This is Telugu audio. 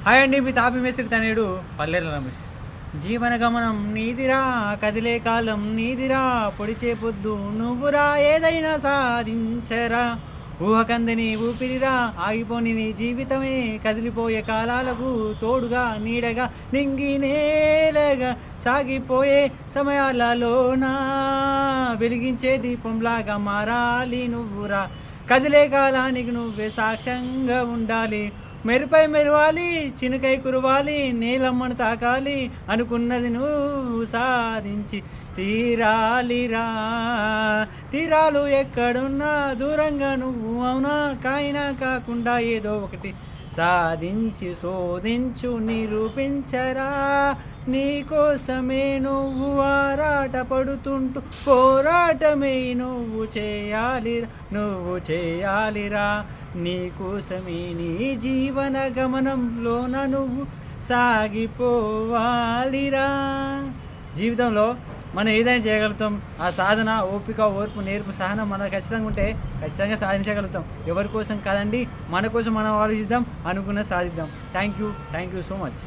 హాయ్ అండి. మీ తాపి మేస్త్రి తనయుడు పల్లెల రమేష్. జీవన గమనం నీదిరా, కదిలే కాలం నీదిరా, పొడిచే పొద్దు నువ్వురా, ఏదైనా సాధించరా. ఊహకందని ఊపిరిరా, ఆగిపోని నీ జీవితమే, కదిలిపోయే కాలాలకు తోడుగా నీడగా నింగి నేలగా సాగిపోయే సమయాలలోనా వెలిగించే దీపంలాగా మారాలి నువ్వురా. కదిలే కాలానికి నువ్వే సాక్ష్యంగా ఉండాలి. మెరుపై మెరవాలి, చినుకై కురవాలి, నీలమ్మను తాకాలి, అనుకున్నది నువ్వు సాధించి తీరాలిరా. తీరాలు ఎక్కడున్నా దూరంగా నువ్వు అవునా, కాయినా కాకుండా ఏదో ఒకటి సాధించి శోధించు నిరూపించరా. నీకోసమే నువ్వు ఆరాట పడుతుంటూ పోరాటమే నువ్వు చేయాలిరా. నీకోసమే నీ జీవన గమనంలోన నువ్వు సాగిపోవాలిరా. జీవితంలో మనం ఏదైనా చేయగలుగుతాం. ఆ సాధన, ఓపిక, ఓర్పు, నేర్పు, సహనం మనకు ఖచ్చితంగా ఉంటే ఖచ్చితంగా సాధించగలుగుతాం. ఎవరి కోసం కాదండి, మన కోసం మనం ఆలోచిద్దాం, అనుకున్న సాధిద్దాం. Thank you so much.